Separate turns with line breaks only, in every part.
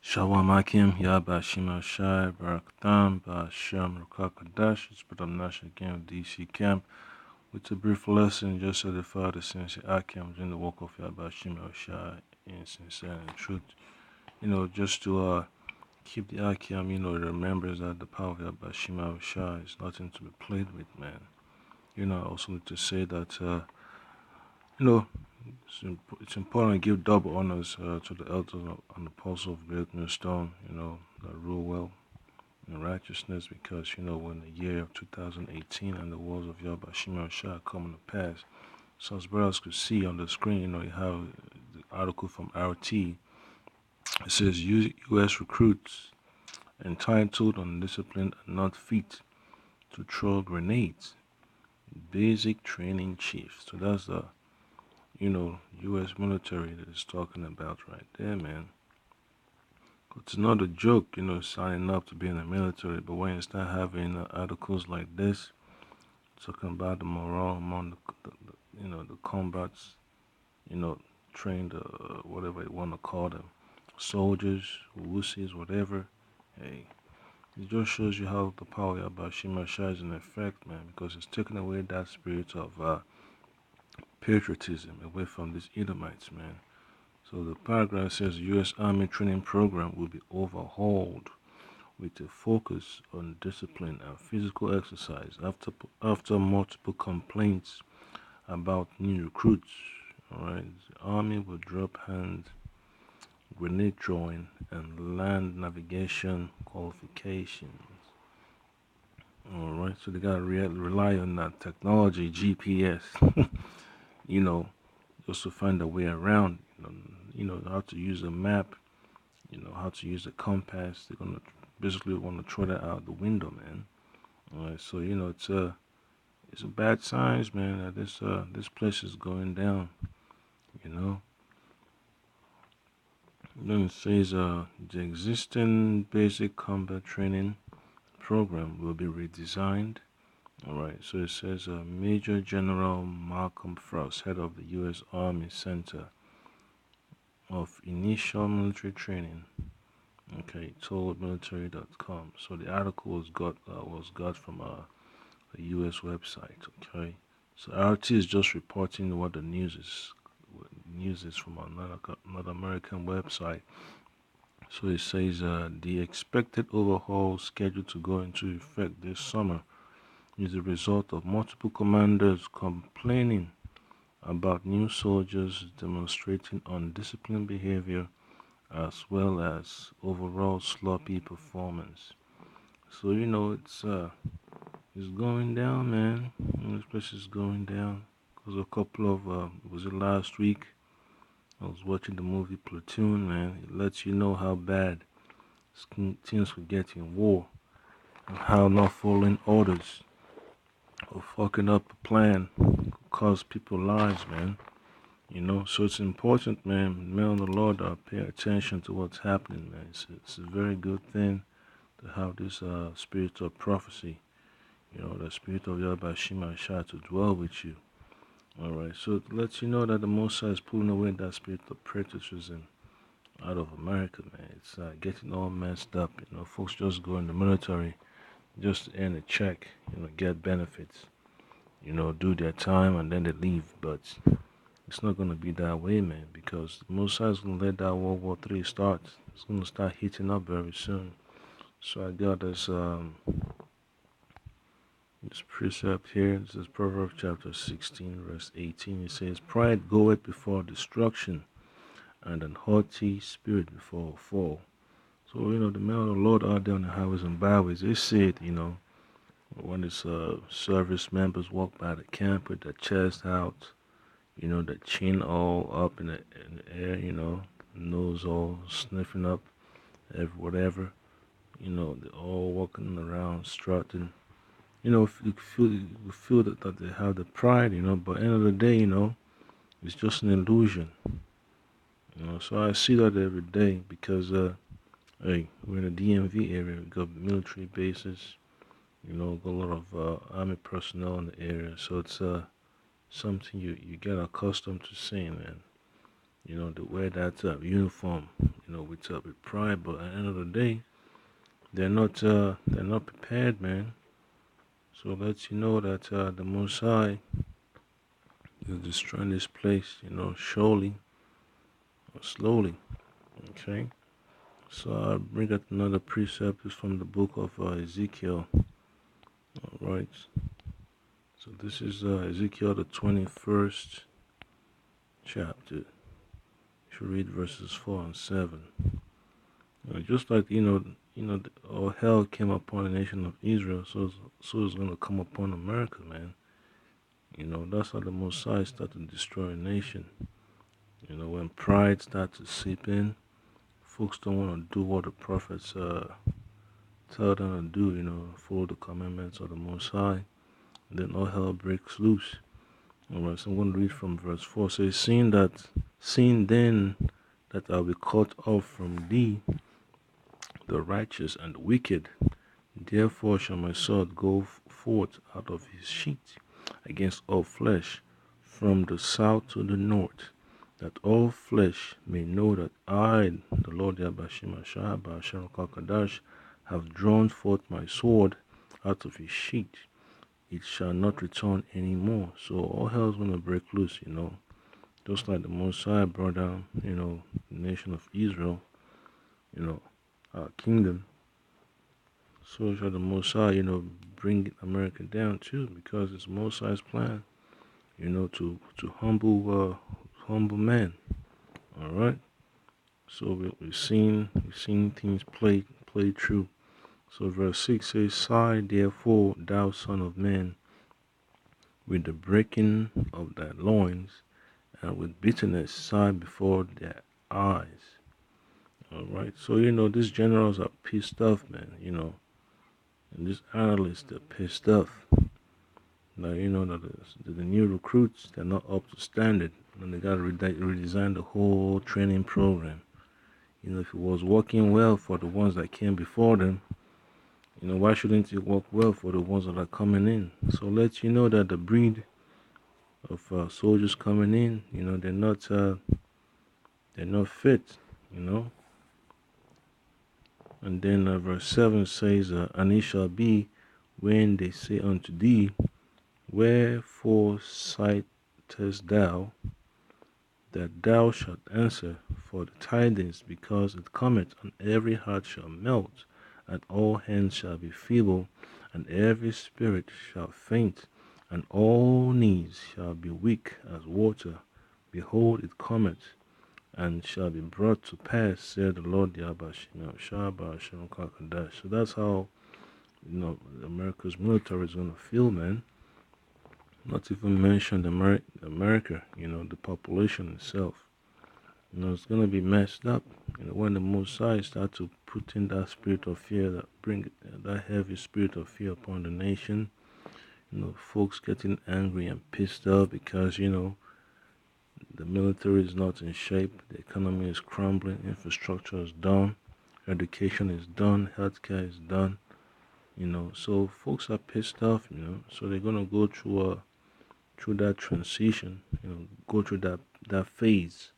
Shalom Akim, Yaba Shima Shai, Barakatam, Bashem, Rukakadash, it's Badam Nash again with DC Camp. With a brief lesson, just edify the Sensei Akim in the work of Yaba Shima Shai in sincerity and truth. Just to keep the Akim, remembers that the power of Yaba Shima Shai is nothing to be played with, man. I also need to say that, you know, it's important to give double honors to the elders and apostles of Great New Stone, that rule well in righteousness because, when the year of 2018 and the wars of Yahweh Shema Shah coming to pass. So as brothers could see on the screen, you have the article from RT. It says U.S. recruits entitled, undisciplined, and not fit to throw grenades. Basic training chief. So that's the, U.S. military that is talking about right there, man. It's not a joke, signing up to be in the military, but when you start having articles like this, talking about the morale among the combats, trained, whatever you want to call them, soldiers, wussies, whatever, hey, it just shows you how the power of Bashima Shah is in effect, man, because it's taking away that spirit of patriotism away from these Edomites, man. So the paragraph says U.S. Army training program will be overhauled with a focus on discipline and physical exercise after multiple complaints about new recruits. Alright, the Army will drop hand grenade throwing and land navigation qualifications. Alright, so they gotta rely on that technology, GPS, just to find a way around, how to use a map, how to use a compass. They're gonna basically want to throw that out the window, man. Alright, so it's a bad signs, man, that this place is going down, Then it says the existing basic combat training program will be redesigned. Alright, so it says Major General Malcolm Frost, head of the U.S. Army Center of Initial Military Training, told military.com. So the article was got from a U.S. website, okay. So RT is just reporting what the news is. News is from another American website. So it says the expected overhaul scheduled to go into effect this summer is the result of multiple commanders complaining about new soldiers demonstrating undisciplined behavior as well as overall sloppy performance. So it's going down, man. This place is going down. Because a couple of was it last week? I was watching the movie Platoon, man. It lets you know how bad things could get in war and how not following orders or fucking up a plan could cost people lives, man. So it's important, man. Men of the Lord pay attention to what's happening, man. It's a very good thing to have this spirit of prophecy, the spirit of Yahweh Shema Shah to dwell with you. Alright, so it lets you know that the Most High is pulling away that spirit of patriotism out of America, man. It's getting all messed up. Folks just go in the military just to earn a check, get benefits, do their time and then they leave. But it's not gonna be that way, man, because the Most High is gonna let that World War III start. It's gonna start heating up very soon. So I got this precept here. This is Proverbs chapter 16, verse 18. It says, "Pride goeth before destruction, and an haughty spirit before a fall." So, the men of the Lord out there on the highways and byways, they say it, when it's service members walk by the camp with their chest out, the chin all up in the air, nose all sniffing up, whatever, they're all walking around strutting. You feel that they have the pride, but at the end of the day, it's just an illusion. So I see that every day because, hey, we're in the DMV area, we got military bases, got a lot of army personnel in the area, so it's something you get accustomed to seeing, man. They wear that uniform, with pride. But at the end of the day, they're not prepared, man. So let you know that the Most High is destroying this place, surely or slowly. Okay. So I bring up another precept is from the book of Ezekiel. All right. So this is Ezekiel the 21st chapter. You should read verses 4 and 7. Just like all hell came upon the nation of Israel, so it's gonna come upon America, man. That's how the Most High start to destroy a nation. When pride starts to seep in, folks don't want to do what the prophets tell them to do. Follow the commandments of the Most High. And then all hell breaks loose. Alright, so I'm going to read from verse 4. It says, seeing then that I'll be cut off from thee, the righteous and the wicked, therefore shall my sword go forth out of his sheath against all flesh, from the south to the north, that all flesh may know that I, the Lord Yabashim Ashaba Kadash, have drawn forth my sword out of his sheath. It shall not return anymore. So all hell's gonna break loose, Just like the Messiah brought down, the nation of Israel, our kingdom. So shall the Messiah, bring America down too, because it's Messiah's plan, to humble man. All right. So we've seen things play true. So verse 6 says, sigh therefore, thou son of man, with the breaking of thy loins, and with bitterness sigh before their eyes. All right. So these generals are pissed off, man. And these analysts are pissed off. Now that the new recruits, they're not up to standard, and they got to redesign the whole training program. If it was working well for the ones that came before them, why shouldn't it work well for the ones that are coming in? So let you know that the breed of soldiers coming in, they're not fit, And then verse 7 says, and it shall be when they say unto thee, wherefore sightest thou, that thou shalt answer for the tidings, because it cometh, and every heart shall melt, and all hands shall be feeble, and every spirit shall faint, and all knees shall be weak as water. Behold, it cometh, and shall be brought to pass, said the Lord Yabashim Shaba Shem Kakadash. So that's how America's military is gonna feel, man. Not even mention America, the population itself. It's gonna be messed up. When the Mosai start to put in that spirit of fear, bring that heavy spirit of fear upon the nation. Folks getting angry and pissed off because the military is not in shape, the economy is crumbling, infrastructure is done, education is done, healthcare is done. So folks are pissed off. So they're gonna go through that transition. Go through that phase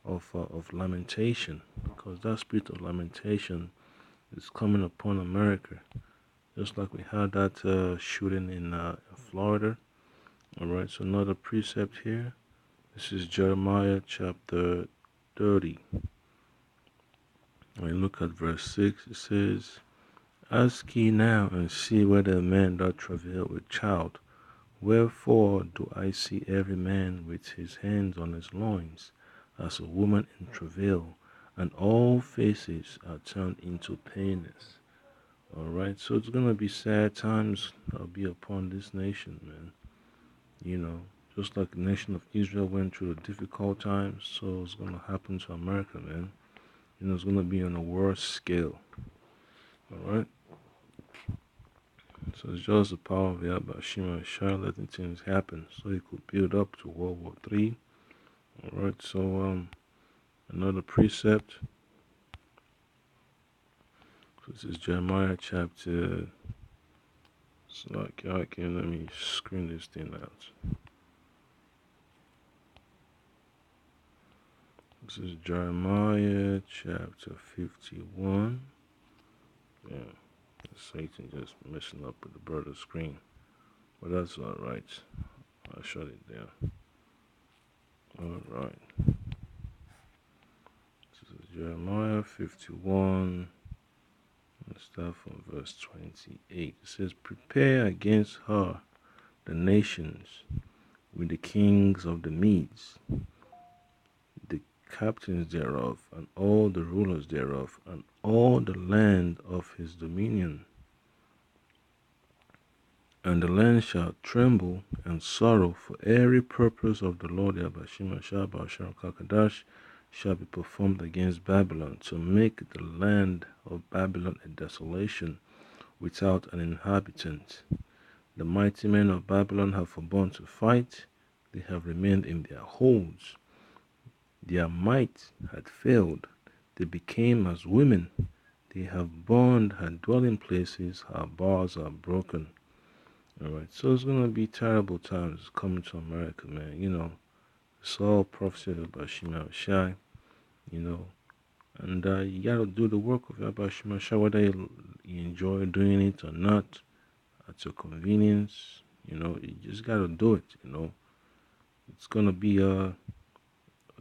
of lamentation, because that spirit of lamentation is coming upon America, just like we had that shooting in Florida. All right, so another precept here. This is Jeremiah chapter 30. When you look at verse 6, it says, ask ye now and see whether a man doth travail with child. Wherefore do I see every man with his hands on his loins, as a woman in travail, and all faces are turned into paleness. Alright, so it's gonna be sad times that'll be upon this nation, man. Just like the nation of Israel went through the difficult times, so it's gonna happen to America, man. It's gonna be on a worse scale. Alright? So it's just the power of Yahweh Shema Shah letting things happen so it could build up to World War III. Alright, so another precept. So this is Jeremiah chapter. So I can let me screen this thing out. This is Jeremiah chapter 51. Yeah, Satan just messing up with the brother's screen. But that's alright. I'll shut it down. Alright. This is Jeremiah 51. Let's start from verse 28. It says, Prepare against her the nations with the kings of the Medes, the captains thereof, and all the rulers thereof, and all the land of his dominion. And the land shall tremble and sorrow, for every purpose of the Lord Yahweh Kakadash shall be performed against Babylon, to make the land of Babylon a desolation, without an inhabitant. The mighty men of Babylon have forborne to fight, they have remained in their holds. Their might had failed, they became as women. They have burned her dwelling places, her bars are broken. Alright, so it's gonna be terrible times coming to America, man. It's all prophecy about Shema Shai, and you gotta do the work of Yahweh Shema Shai, whether you enjoy doing it or not, at your convenience. You just gotta do it. It's gonna be a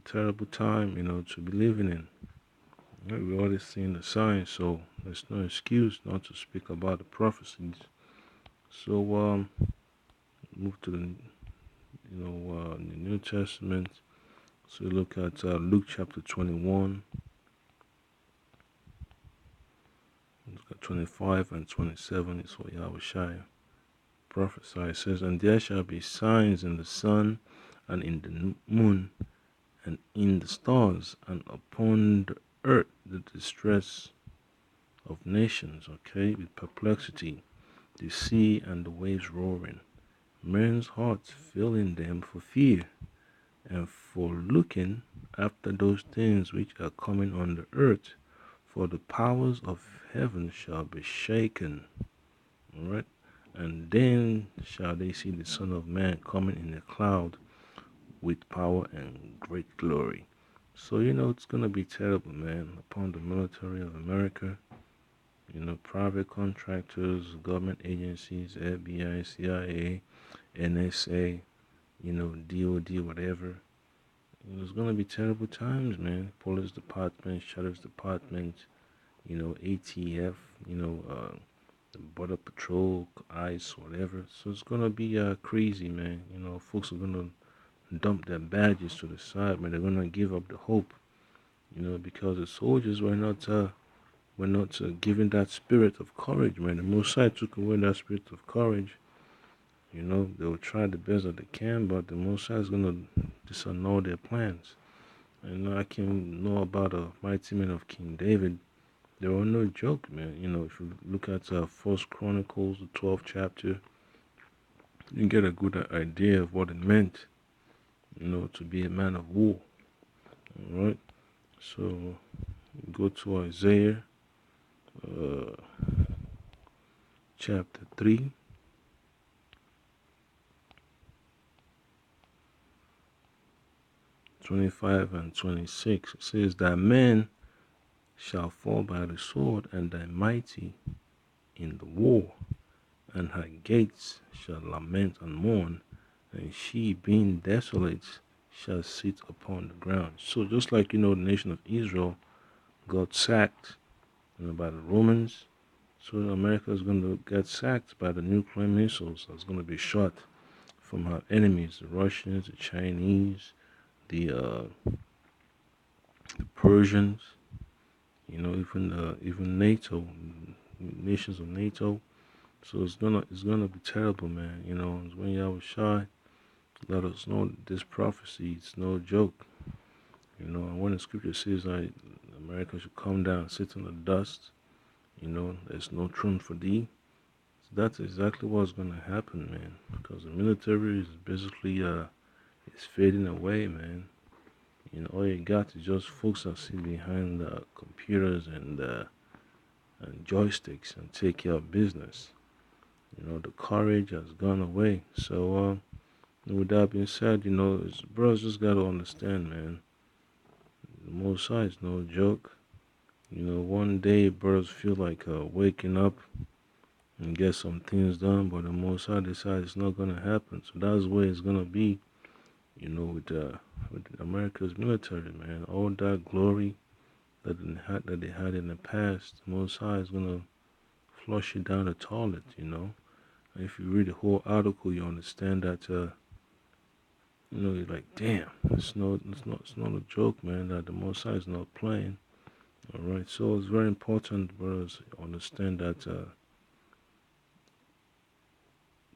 terrible time, to be living in. We already seen the signs, so there's no excuse not to speak about the prophecies. So move to the New Testament. So look at Luke chapter 21. Look at 25 and 27 is what Yahweh Shai prophesied. It says, And there shall be signs in the sun, and in the moon, and in the stars, and upon the earth the distress of nations, with perplexity, the sea and the waves roaring, men's hearts filling them for fear, and for looking after those things which are coming on the earth, for the powers of heaven shall be shaken. Alright? And then shall they see the Son of Man coming in a cloud with power and great glory. So, it's going to be terrible, man, upon the military of America, private contractors, government agencies, FBI, CIA, NSA, DOD, whatever. It's going to be terrible times, man. Police department, sheriff's department, ATF, the border patrol, ICE, whatever. So it's going to be crazy, man. Folks are going to dump their badges to the side, man. They're going to give up the hope, because the soldiers were not given that spirit of courage, man. The Mosai took away that spirit of courage. They will try the best that they can, but the Mosai is going to disannul their plans. And I can know about the mighty men of King David. They were no joke, man. If you look at First Chronicles, the 12th chapter, you get a good idea of what it meant, to be a man of war. Alright? So, go to Isaiah chapter 3. (25 and 26). It says, Thy men shall fall by the sword, and thy mighty in the war, and her gates shall lament and mourn, and she, being desolate, shall sit upon the ground. So just like, the nation of Israel got sacked, by the Romans, so America is going to get sacked by the nuclear missiles that's going to be shot from her enemies, the Russians, the Chinese, the Persians, even NATO, nations of NATO. So it's gonna be terrible, man. When Yahweh Shai let us know this prophecy, it's no joke. And when the scripture says that America should come down, sit in the dust, there's no throne for thee. So that's exactly what's gonna happen, man. Because the military is basically it's fading away, man. All you got is just folks that sit behind the computers and joysticks and take care of business. The courage has gone away. So, with that being said, brothers just got to understand, man. The Most High is no joke. One day brothers feel like waking up and get some things done, but the Most High decides it's not gonna happen. So that's where it's gonna be. With America's military, man, all that glory that they had in the past, the Most High is gonna flush it down the toilet. And if you read the whole article, you understand that. You're like, damn, it's not a joke, man. That the Most High is not playing. All right, so it's very important, brothers, understand that the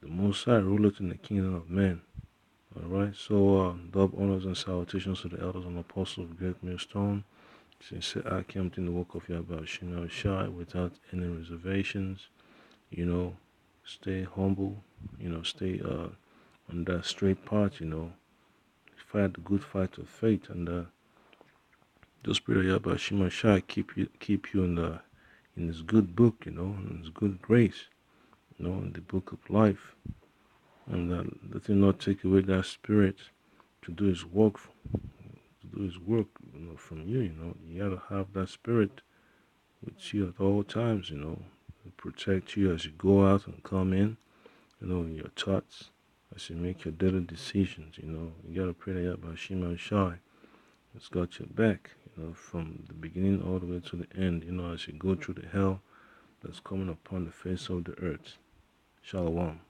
Most High ruleth in the kingdom of men. All right, so double honors and salutations to the elders and apostles of Great Millstone. Since I came to the work of Yahweh Shema Shai without any reservations, stay humble, stay on that straight path, fight the good fight of faith, and the Spirit of Yahweh Shema Shai keep you in His good book, in His good grace, in the book of life, and let Him not take away that spirit to do His work, from you. You gotta have that spirit with you at all times, to protect you as you go out and come in, in your thoughts, as you make your daily decisions. You gotta pray that Yahweh Shema Shai has got your back, from the beginning all the way to the end, as you go through the hell that's coming upon the face of the earth. Shalom.